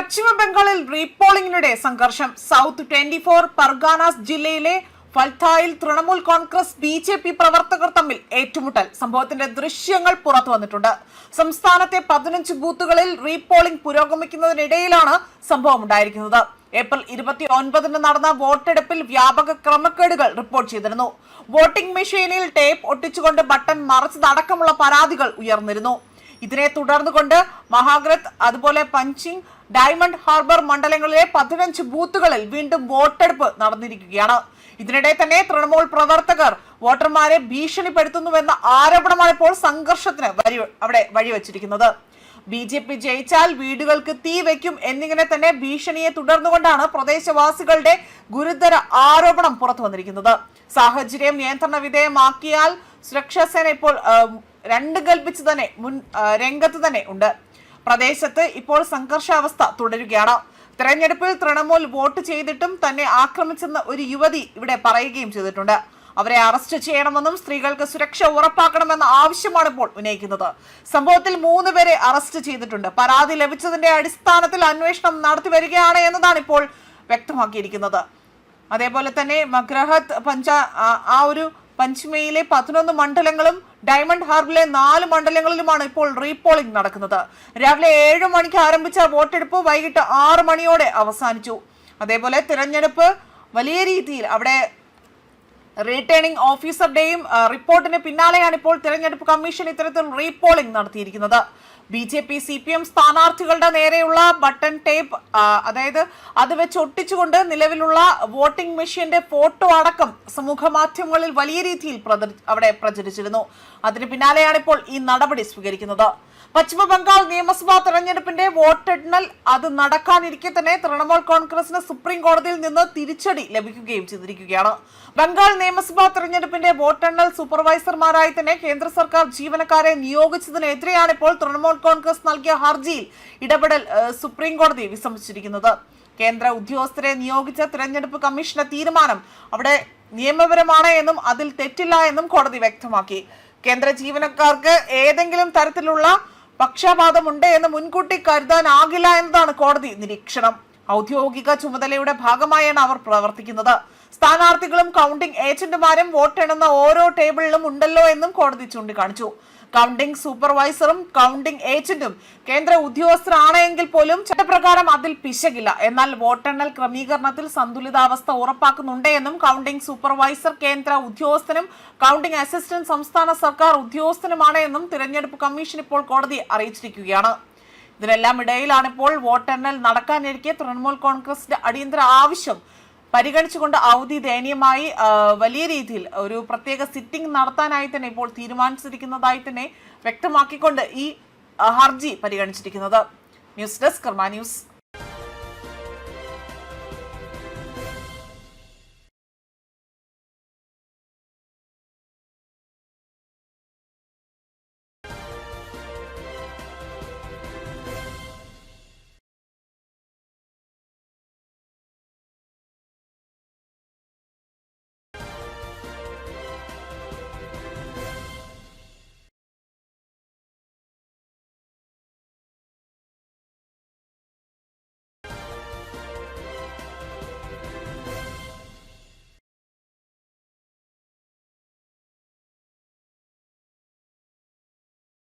പശ്ചിമ ബംഗാളിൽ റീപോളിംഗിനിടെ സംഘർഷം. സൗത്ത് 24 പർഗാനാസ് ജില്ലയിലെ ഫൽത്തായിൽ തൃണമൂൽ കോൺഗ്രസ് BJP പ്രവർത്തകർ തമ്മിൽ ഏറ്റുമുട്ടൽ. സംഭവത്തിന്റെ ദൃശ്യങ്ങൾ പുറത്തു വന്നിട്ടുണ്ട്. സംസ്ഥാനത്തെ 15 ബൂത്തുകളിൽ റീപോളിംഗ് പുരോഗമിക്കുന്നതിനിടയിലാണ് സംഭവം ഉണ്ടായിരിക്കുന്നത്. ഏപ്രിൽ 29-ന് നടന്ന വോട്ടെടുപ്പിൽ വ്യാപക ക്രമക്കേടുകൾ റിപ്പോർട്ട് ചെയ്തിരുന്നു. വോട്ടിംഗ് മെഷീനിൽ ടേപ്പ് ഒട്ടിച്ചുകൊണ്ട് ബട്ടൺ മറച്ചതടക്കമുള്ള പരാതികൾ ഉയർന്നിരുന്നു. ഇതിനെ തുടർന്നുകൊണ്ട് മഹാഗ്രത്, അതുപോലെ പഞ്ചിങ്, ഡയമണ്ട് ഹാർബർ മണ്ഡലങ്ങളിലെ 15 ബൂത്തുകളിൽ വീണ്ടും വോട്ടെടുപ്പ് നടന്നിരിക്കുകയാണ്. ഇതിനിടെ തന്നെ തൃണമൂൽ പ്രവർത്തകർ വോട്ടർമാരെ ഭീഷണിപ്പെടുത്തുന്നുവെന്ന ആരോപണമാണ് ഇപ്പോൾ സംഘർഷത്തിന് വഴിവെച്ചിരിക്കുന്നത്. BJP ജയിച്ചാൽ വീടുകൾക്ക് തീ വയ്ക്കും എന്നിങ്ങനെ തന്നെ ഭീഷണിയെ തുടർന്നുകൊണ്ടാണ് പ്രദേശവാസികളുടെ ഗുരുതര ആരോപണം പുറത്തു വന്നിരിക്കുന്നത്. സാഹചര്യം നിയന്ത്രണ വിധേയമാക്കിയാൽ സുരക്ഷാസേന ഇപ്പോൾ രണ്ട് കൽപ്പിച്ച് തന്നെ രംഗത്ത് തന്നെ ഉണ്ട്. പ്രദേശത്ത് ഇപ്പോൾ സംഘർഷാവസ്ഥ തുടരുകയാണ്. തെരഞ്ഞെടുപ്പിൽ തൃണമൂൽ വോട്ട് ചെയ്തിട്ടും തന്നെ ആക്രമിച്ചെന്ന് ഒരു യുവതി ഇവിടെ പറയുകയും ചെയ്തിട്ടുണ്ട്. അവരെ അറസ്റ്റ് ചെയ്യണമെന്നും സ്ത്രീകൾക്ക് സുരക്ഷ ഉറപ്പാക്കണമെന്ന ആവശ്യമാണ് ഇപ്പോൾ ഉന്നയിക്കുന്നത്. സംഭവത്തിൽ 3 പേരെ അറസ്റ്റ് ചെയ്തിട്ടുണ്ട്. പരാതി ലഭിച്ചതിന്റെ അടിസ്ഥാനത്തിൽ അന്വേഷണം നടത്തി വരികയാണ് എന്നതാണ് ഇപ്പോൾ വ്യക്തമാക്കിയിരിക്കുന്നത്. അതേപോലെ തന്നെ മഗ്രഹത് പഞ്ചിമയിലെ 11 മണ്ഡലങ്ങളും ഡയമണ്ട് ഹാർബറിലെ 4 മണ്ഡലങ്ങളിലുമാണ് ഇപ്പോൾ റീപോളിംഗ് നടക്കുന്നത്. രാവിലെ 7 മണിക്ക് ആരംഭിച്ച വോട്ടെടുപ്പ് വൈകിട്ട് 6 മണിയോടെ അവസാനിച്ചു. അതേപോലെ തിരഞ്ഞെടുപ്പ് വലിയ രീതിയിൽ അവിടെ റിട്ടേണിംഗ് ഓഫീസറുടെയും റിപ്പോർട്ടിന് പിന്നാലെയാണ് ഇപ്പോൾ തിരഞ്ഞെടുപ്പ് കമ്മീഷൻ ഇത്തരത്തിൽ റീപോളിംഗ് നടത്തിയിരിക്കുന്നത്. BJP CPM സ്ഥാനാർത്ഥികളുടെ നേരെയുള്ള ബട്ടൺ ടേപ്പ് അത് വെച്ച് ഒട്ടിച്ചുകൊണ്ട് നിലവിലുള്ള വോട്ടിംഗ് മെഷീന്റെ ഫോട്ടോ അടക്കം സമൂഹ മാധ്യമങ്ങളിൽ വലിയ രീതിയിൽ അവിടെ പ്രചരിച്ചിരുന്നു. അതിന് പിന്നാലെയാണ് ഇപ്പോൾ ഈ നടപടി സ്വീകരിക്കുന്നത്. പശ്ചിമ ബംഗാൾ നിയമസഭാ തെരഞ്ഞെടുപ്പിന്റെ വോട്ടെണ്ണൽ അത് നടക്കാനിരിക്കെ തന്നെ തൃണമൂൽ കോൺഗ്രസിന് സുപ്രീം കോടതിയിൽ നിന്ന് തിരിച്ചടി ലഭിക്കുകയും ചെയ്തിരിക്കുകയാണ്. ബംഗാൾ നിയമസഭാ തെരഞ്ഞെടുപ്പിന്റെ വോട്ടെണ്ണൽ സൂപ്പർവൈസർമാരായി തന്നെ കേന്ദ്ര സർക്കാർ ജീവനക്കാരെ നിയോഗിച്ചതിനെതിരെയാണ് ഇപ്പോൾ തൃണമൂൽ കോൺഗ്രസ് നൽകിയ ഹർജിയിൽ ഇടപെടൽ സുപ്രീം കോടതി വിസമ്മതിച്ചിരിക്കുന്നത്. കേന്ദ്ര ഉദ്യോഗസ്ഥരെ നിയോഗിച്ച തിരഞ്ഞെടുപ്പ് കമ്മീഷന്റെ തീരുമാനം അവിടെ നിയമപരമാണ് എന്നും അതിൽ തെറ്റില്ല എന്നും കോടതി വ്യക്തമാക്കി. കേന്ദ്ര ജീവനക്കാർക്ക് ഏതെങ്കിലും തരത്തിലുള്ള പക്ഷപാതമുണ്ട് എന്ന് മുൻകൂട്ടി കരുതാനാകില്ല എന്നതാണ് കോടതി നിരീക്ഷണം. ഔദ്യോഗിക ചുമതലയുടെ ഭാഗമായാണ് അവർ പ്രവർത്തിക്കുന്നത്. സ്ഥാനാർത്ഥികളും കൗണ്ടിംഗ് ഏജന്റുമാരും വോട്ടെണ്ണുന്ന ഓരോ ടേബിളിലും ഉണ്ടല്ലോ എന്നും കോടതി ചൂണ്ടിക്കാണിച്ചു. കൗണ്ടിംഗ് സൂപ്പർവൈസറും കൗണ്ടിംഗ് ഏജന്റും കേന്ദ്ര ഉദ്യോഗസ്ഥരാണെങ്കിൽ പോലും ചട്ടപ്രകാരം അതിൽ പിശകില്ല. എന്നാൽ വോട്ടെണ്ണൽ ക്രമീകരണത്തിൽ സന്തുലിതാവസ്ഥ ഉറപ്പാക്കുന്നുണ്ട് എന്നും കൗണ്ടിംഗ് സൂപ്പർവൈസർ കേന്ദ്ര ഉദ്യോഗസ്ഥനും കൗണ്ടിംഗ് അസിസ്റ്റന്റ് സംസ്ഥാന സർക്കാർ ഉദ്യോഗസ്ഥനുമാണ് എന്നും തിരഞ്ഞെടുപ്പ് കമ്മീഷൻ ഇപ്പോൾ കോടതിയെ അറിയിച്ചിരിക്കുകയാണ്. ഇതിനെല്ലാം ഇടയിലാണ് ഇപ്പോൾ വോട്ടെണ്ണൽ നടക്കാനിരിക്കെ തൃണമൂൽ കോൺഗ്രസിന്റെ അടിയന്തര ആവശ്യം പരിഗണിച്ചുകൊണ്ട് അവധി ദയനീയമായി വലിയ രീതിയിൽ ഒരു പ്രത്യേക സിറ്റിംഗ് നടത്താനായി തന്നെ ഇപ്പോൾ തീരുമാനിച്ചിരിക്കുന്നതായി തന്നെ വ്യക്തമാക്കിക്കൊണ്ട് ഈ ഹർജി പരിഗണിച്ചിരിക്കുന്നത്. ന്യൂസ് ഡെസ്ക് കർമ്മ ന്യൂസ്.